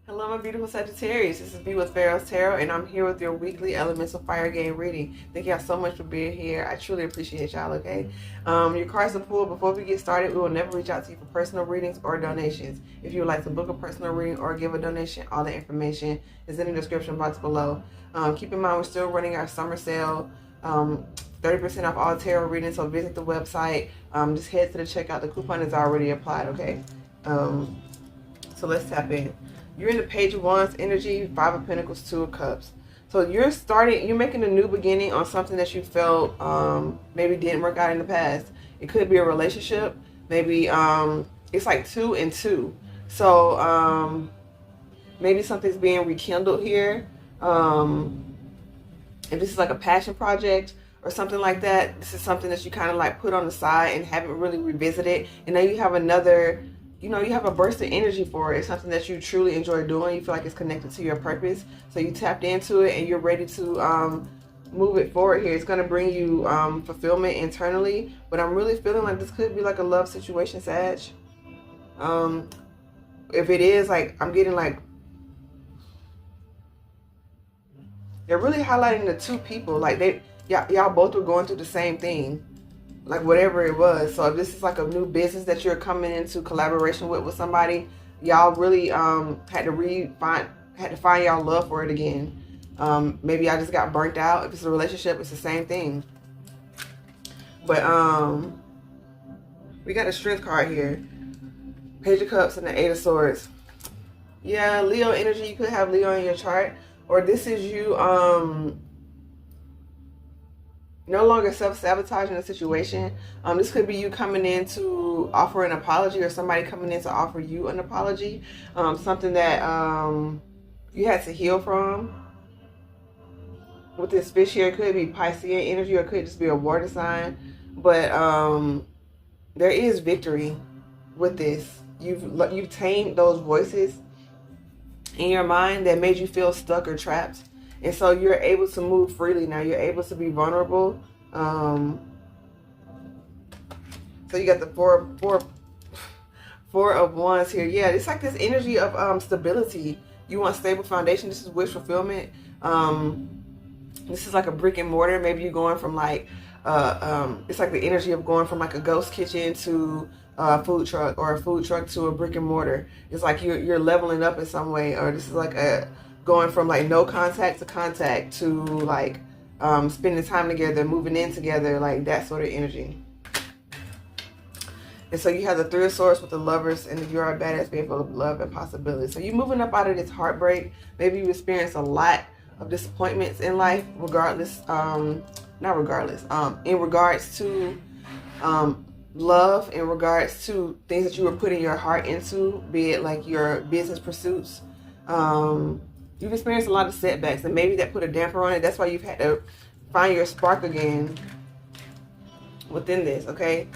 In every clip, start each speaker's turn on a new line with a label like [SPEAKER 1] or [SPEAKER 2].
[SPEAKER 1] Hello, my beautiful Sagittarius. This is B with Pharaohs Tarot, and I'm here with your weekly Elemental Fire Game reading. Thank y'all so much for being here. I truly appreciate y'all, okay? Your cards are pulled. Before we get started, we will never reach out to you for personal readings or donations. If you would like to book a personal reading or give a donation, all the information is in the description box below. Keep in mind, we're still running our summer sale. 30% off all tarot readings, so visit the website. Just head to the checkout. The coupon is already applied, okay? So let's tap in. You're in the Page of Wands energy, Five of Pentacles, Two of Cups. So you're making a new beginning on something that you felt maybe didn't work out in the past. It could be a relationship. Maybe it's like 2 and 2. So maybe something's being rekindled here. If this is like a passion project or something like that, this is something that you kind of like put on the side and haven't really revisited. And now you have another, you have a burst of energy for it. It's something that you truly enjoy doing. You feel like it's connected to your purpose. So you tapped into it and you're ready to move it forward here. It's going to bring you fulfillment internally. But I'm really feeling like this could be like a love situation, Sag. If it is, like, I'm getting like, they're really highlighting the two people. Like y'all both were going through the same thing. Like whatever it was. So if this is like a new business that you're coming into collaboration with somebody, y'all really had to find y'all love for it again. Maybe y'all just got burnt out. If it's a relationship, it's the same thing. But we got a Strength card here. Page of Cups and the Eight of Swords. Yeah, Leo energy. You could have Leo in your chart, or this is you no longer self-sabotaging the situation. This could be you coming in to offer an apology, or somebody coming in to offer you an apology. Something that you had to heal from. With this fish here, it could be Piscean energy, or it could just be a water sign. But there is victory with this. You've tamed those voices in your mind that made you feel stuck or trapped. And so you're able to move freely now. You're able to be vulnerable. So you got the four of Wands here. Yeah, it's like this energy of stability. You want stable foundation. This is wish fulfillment. This is like a brick and mortar. Maybe you're going from like, it's like the energy of going from like a ghost kitchen to a food truck, or a food truck to a brick and mortar. It's like you're leveling up in some way, or this is like going from like no contact to contact to like spending time together, moving in together, like that sort of energy. And so you have the Three of Swords with the Lovers, and you are a badass being full of love and possibility. So you're moving up out of this heartbreak. Maybe you experienced a lot of disappointments in life, regardless, not regardless, in regards to love, in regards to things that you were putting your heart into, be it like your business pursuits. You've experienced a lot of setbacks, and maybe that put a damper on it. That's why you've had to find your spark again within this, okay?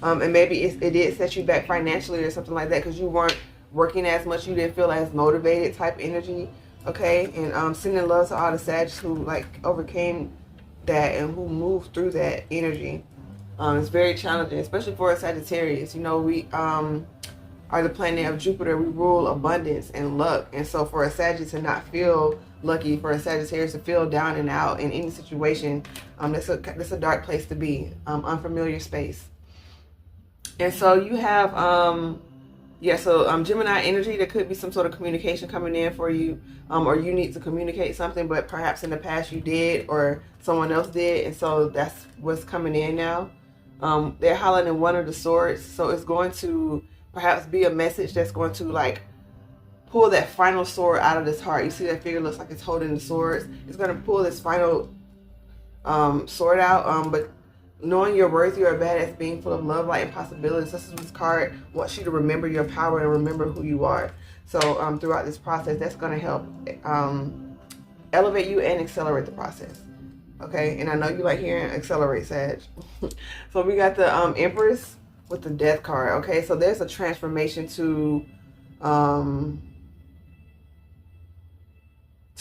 [SPEAKER 1] And maybe it did set you back financially or something like that, because you weren't working as much. You didn't feel as motivated type energy, okay? And sending love to all the Sagittarius who like overcame that and who moved through that energy. It's very challenging, especially for a Sagittarius. We are the planet of Jupiter. We rule abundance and luck. And so for a Sagittarius to not feel lucky, for a Sagittarius to feel down and out in any situation, that's a dark place to be, unfamiliar space. And so you have, Gemini energy. There could be some sort of communication coming in for you, or you need to communicate something, but perhaps in the past you did, or someone else did. And so that's what's coming in now. They're highlighting One of the Swords. So it's going to perhaps be a message that's going to like pull that final sword out of this heart. You see that figure looks like it's holding the swords. It's going to pull this final sword out. But knowing your worth, you're a badass being full of love, light, and possibilities. This card wants you to remember your power and remember who you are. So throughout this process, that's going to help elevate you and accelerate the process. Okay, and I know you like hearing accelerate, Sag. So we got the Empress with the Death card. Okay, so there's a transformation to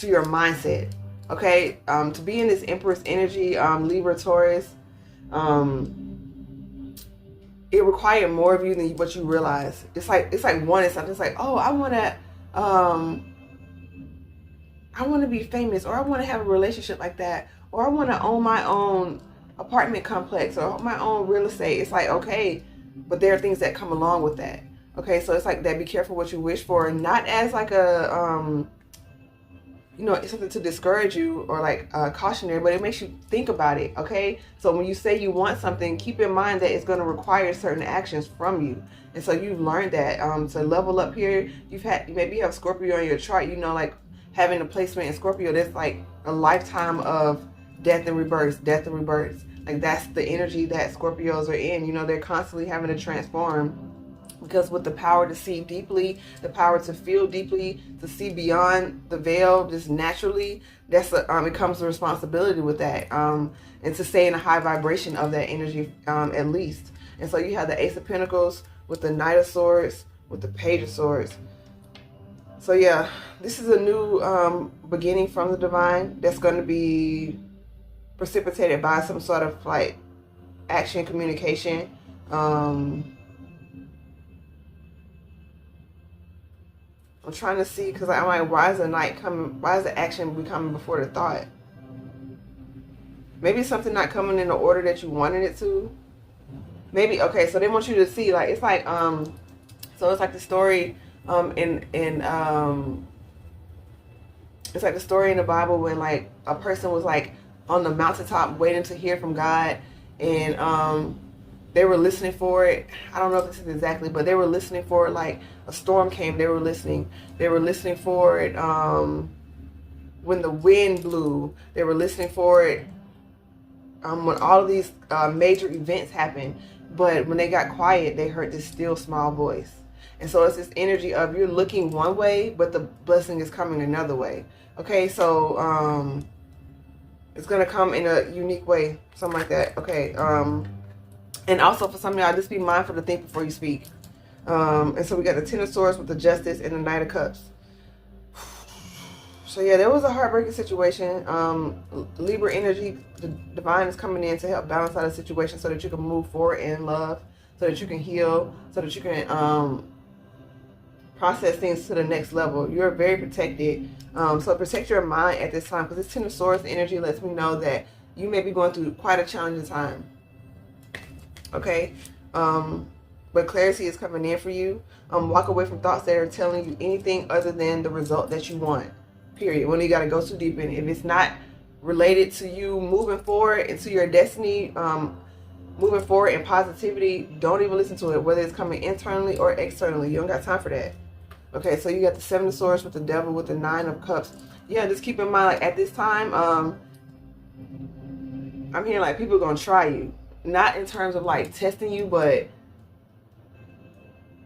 [SPEAKER 1] your mindset. Okay, to be in this Empress energy, Libra, Taurus, it required more of you than what you realize. It's like wanting something. It's like, oh, I want to I want to be famous, or I want to have a relationship like that, or I want to own my own apartment complex or my own real estate. It's like, okay, but there are things that come along with that. Okay, so it's like that. Be careful what you wish for, not as like a it's something to discourage you or like cautionary, but it makes you think about it. Okay, so when you say you want something, keep in mind that it's going to require certain actions from you. And so you've learned that to level up here. Maybe you have Scorpio in your chart. Like having a placement in Scorpio, that's like a lifetime of death and rebirth, death and rebirth. Like that's the energy that Scorpios are in. They're constantly having to transform. Because with the power to see deeply, the power to feel deeply, to see beyond the veil just naturally, it comes with responsibility with that. And to stay in a high vibration of that energy at least. And so you have the Ace of Pentacles with the Knight of Swords, with the Page of Swords. So yeah, this is a new beginning from the divine that's going to be precipitated by some sort of like action, communication. I'm trying to see, because I'm like, why is the night coming? Why is the action becoming before the thought? Maybe something not coming in the order that you wanted it to. Maybe, okay, so they want you to see, like, it's like, so it's like the story, it's like the story in the Bible when like a person was like on the mountaintop waiting to hear from God, and they were listening for it. I don't know if this is exactly, but they were listening for it. Like a storm came, they were listening. They were listening for it when the wind blew. They were listening for it when all of these major events happened. But when they got quiet, they heard this still small voice. And so it's this energy of you're looking one way, but the blessing is coming another way. Okay, so it's going to come in a unique way, something like that. Okay, and also for some of y'all, just be mindful to think before you speak. And so we got the Ten of Swords with the Justice and the Knight of Cups. So yeah, there was a heartbreaking situation. Libra energy, the divine is coming in to help balance out a situation so that you can move forward in love, so that you can heal, so that you can process things to the next level. You're very protected. So protect your mind at this time, because this Ten of Swords energy lets me know that you may be going through quite a challenging time. Okay, but clarity is coming in for you. Walk away from thoughts that are telling you anything other than the result that you want. Period. When you got to go too deep in it. If it's not related to you moving forward into your destiny, moving forward in positivity, don't even listen to it, whether it's coming internally or externally. You don't got time for that. Okay, so you got the Seven of Swords with the Devil with the Nine of Cups. Yeah, just keep in mind, like at this time, I'm hearing like people are going to try you. Not in terms of like testing you, but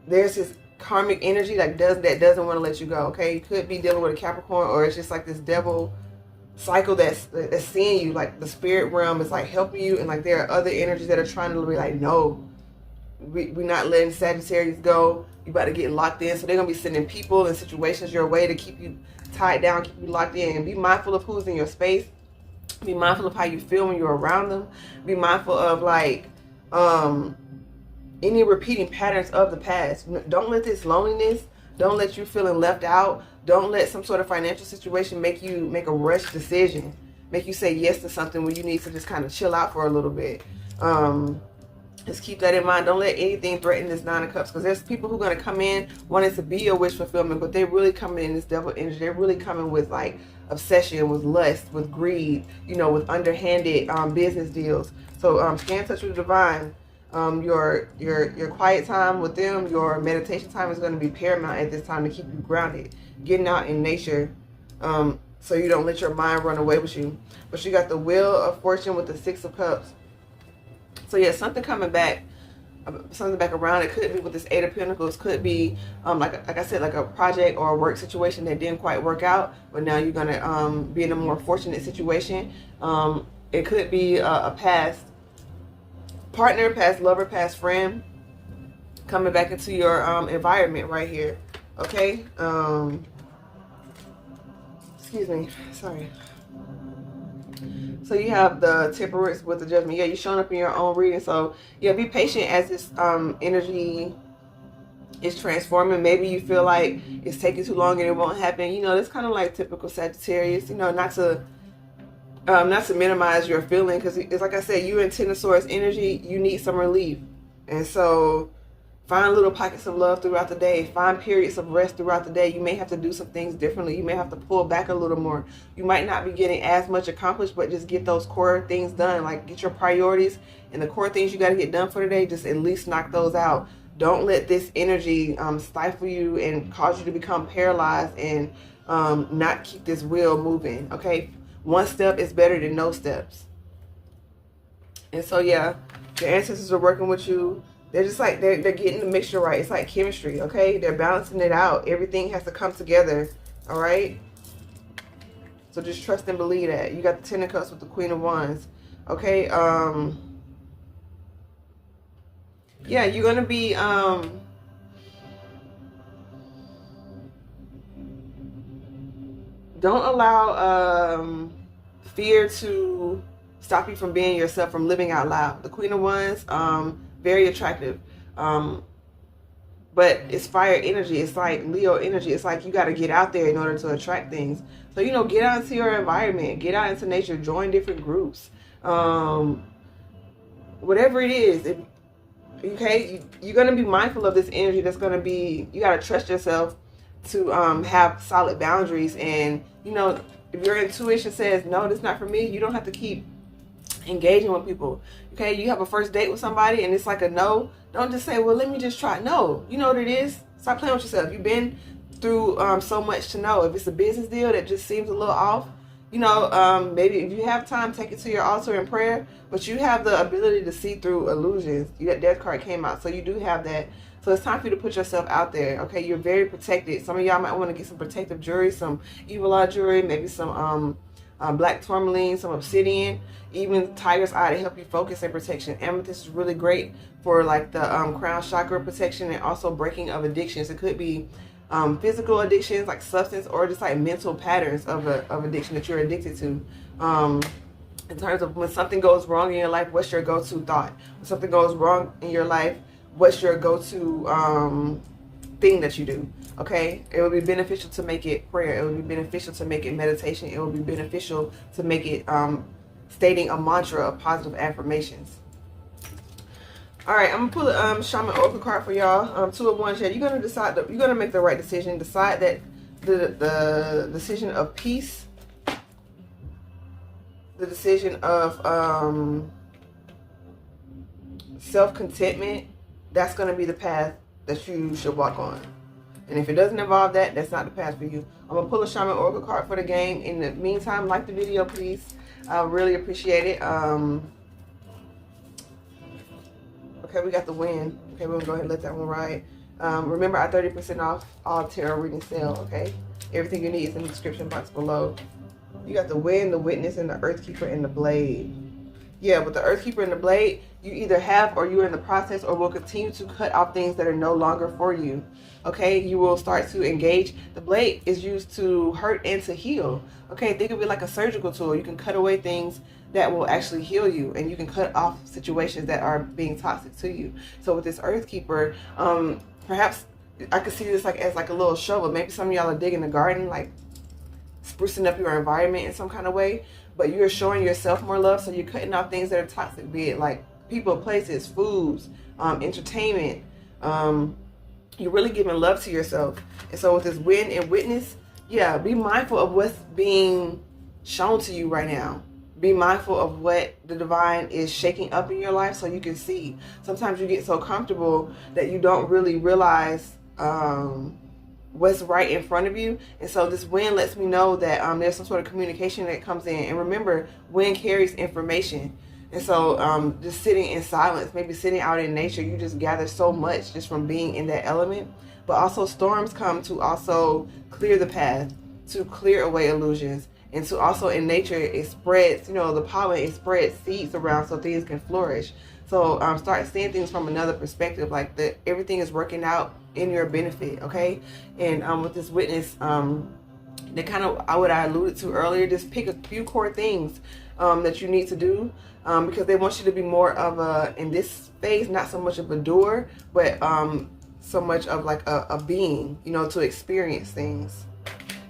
[SPEAKER 1] there's this karmic energy that doesn't want to let you go. Okay, you could be dealing with a Capricorn, or it's just like this devil cycle that's seeing you. Like the spirit realm is like helping you, and like there are other energies that are trying to be like, no, we're not letting Sagittarius go. You about to get locked in. So they're gonna be sending people and situations your way to keep you tied down, keep you locked in. And be mindful of who's in your space. Be mindful of how you feel when you're around them. Be mindful of like any repeating patterns of the past. Don't let this loneliness, don't let you feeling left out, don't let some sort of financial situation make you make a rush decision, make you say yes to something when you need to just kind of chill out for a little bit. Just keep that in mind. Don't let anything threaten this Nine of Cups, because there's people who are going to come in wanting to be a wish fulfillment, but they're really coming in this devil energy. They're really coming with like obsession, with lust, with greed, with underhanded business deals. So stay in touch with the divine. Your quiet time with them, your meditation time is going to be paramount at this time to keep you grounded. Getting out in nature, so you don't let your mind run away with you. But you got the Wheel of Fortune with the Six of Cups. So yeah, something coming back, something back around. It could be with this Eight of Pentacles. Could be like I said, like a project or a work situation that didn't quite work out, but now you're gonna be in a more fortunate situation. It could be a past partner, past lover, past friend coming back into your environment right here. Okay, excuse me, sorry. So you have the Temperance with the Judgment. Yeah, you're showing up in your own reading. So yeah, be patient as this energy it's transforming. Maybe you feel like it's taking too long and it won't happen. You know, that's kind of like typical Sagittarius. You know, not to minimize your feeling, because it's like I said, you're in Tensosaurus energy. You need some relief, and so find little pockets of love throughout the day. Find periods of rest throughout the day. You may have to do some things differently. You may have to pull back a little more. You might not be getting as much accomplished, but just get those core things done. Like, get your priorities and the core things you got to get done for the day. Just at least knock those out. Don't let this energy stifle you and cause you to become paralyzed and not keep this wheel moving. Okay, one step is better than no steps. And so, yeah, your ancestors are working with you. They're just like, they're getting the mixture right. It's like chemistry, okay? They're balancing it out. Everything has to come together, all right? So just trust and believe that. You got the Ten of Cups with the Queen of Wands, okay? Yeah, you're going to be, don't allow fear to stop you from being yourself, from living out loud. The Queen of Wands, very attractive, but it's fire energy. It's like Leo energy. It's like you got to get out there in order to attract things. So, you know, get out into your environment, get out into nature, join different groups, whatever it is. Okay, you're going to be mindful of this energy. That's going to be, you got to trust yourself to have solid boundaries. And, you know, if your intuition says, no, this is not for me, you don't have to keep engaging with people. Okay, you have a first date with somebody and it's like a no. Don't just say, well, let me just try. No, you know what it is. Stop playing with yourself. You've been through so much to know. If it's a business deal that just seems a little off, you know, maybe if you have time, take it to your altar in prayer. But you have the ability to see through illusions. That death card came out, so you do have that. So it's time for you to put yourself out there. Okay, you're very protected. Some of y'all might want to get some protective jewelry, some evil eye jewelry, maybe some black tourmaline, some obsidian, even tiger's eye to help you focus and protection. Amethyst is really great for like the crown chakra protection and also breaking of addictions. It could be physical addictions like substance, or just like mental patterns of addiction that you're addicted to. In terms of when something goes wrong in your life, what's your go-to thought? When something goes wrong in your life, what's your go-to thing that you do? Okay, it would be beneficial to make it prayer. It would be beneficial to make it meditation. It would be beneficial to make it stating a mantra of positive affirmations. All right, I'm gonna pull a Shaman Oracle card for y'all. Two of Wands. Yeah, you're gonna decide. You're gonna make the right decision. Decide that the decision of peace, the decision of self-contentment, that's gonna be the path that you should walk on. And if it doesn't involve that, that's not the path for you. I'm going to pull a Shaman Oracle card for the game. In the meantime, like the video, please. I really appreciate it. Okay, we got the Wind. Okay, we're going to go ahead and let that one ride. Remember, our 30% off all tarot reading sale, okay? Everything you need is in the description box below. You got the Wind, the Witness, and the Earthkeeper, and the Blade. Yeah, with the Earthkeeper and the Blade, you either have or you're in the process or will continue to cut off things that are no longer for you. Okay, you will start to engage. The blade is used to hurt and to heal. Okay, think of it like a surgical tool. You can cut away things that will actually heal you, and you can cut off situations that are being toxic to you. So with this Earthkeeper, perhaps I could see this like as like a little shovel. Maybe some of y'all are digging the garden, like sprucing up your environment in some kind of way, but you're showing yourself more love. So you're cutting off things that are toxic, be it like people, places, foods, entertainment. You're really giving love to yourself. And so with this Wind and Witness, yeah, be mindful of what's being shown to you right now. Be mindful of what the divine is shaking up in your life so you can see. Sometimes you get so comfortable that you don't really realize what's right in front of you. And so this Wind lets me know that there's some sort of communication that comes in. And remember, Wind carries information. And so just sitting in silence, maybe sitting out in nature, you just gather so much just from being in that element. But also storms come to also clear the path, to clear away illusions. And to also in nature, it spreads, you know, the pollen, it spreads seeds around so things can flourish. So start seeing things from another perspective, like that everything is working out in your benefit, okay? And with this Witness, that kind of what I alluded to earlier, just pick a few core things that you need to do, because they want you to be more of a, in this phase, not so much of a doer, but so much of like a being, you know, to experience things.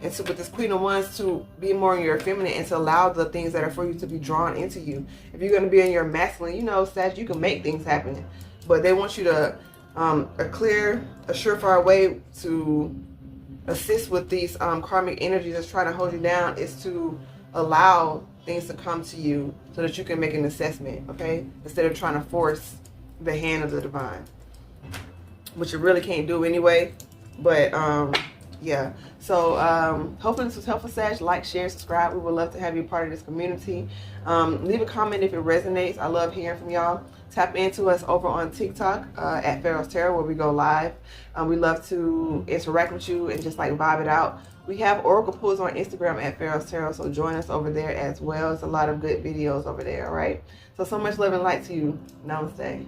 [SPEAKER 1] And so with this Queen of Wands, to be more in your feminine and to allow the things that are for you to be drawn into you. If you're going to be in your masculine, you know, Sag, you can make things happen. But they want you to, a surefire way to assist with these karmic energies that's trying to hold you down is to allow things to come to you so that you can make an assessment, okay? Instead of trying to force the hand of the divine, which you really can't do anyway. But yeah, so hopefully this was helpful, Sag. Like, share, subscribe. We would love to have you part of this community. Leave a comment if it resonates. I love hearing from y'all. Tap into us over on TikTok at PharaohsTarot, where we go live. We love to interact with you and just like vibe it out. We have Oracle pulls on Instagram at PharaohsTarot, so join us over there as well. It's a lot of good videos over there, all right? So much love and light to you. Namaste.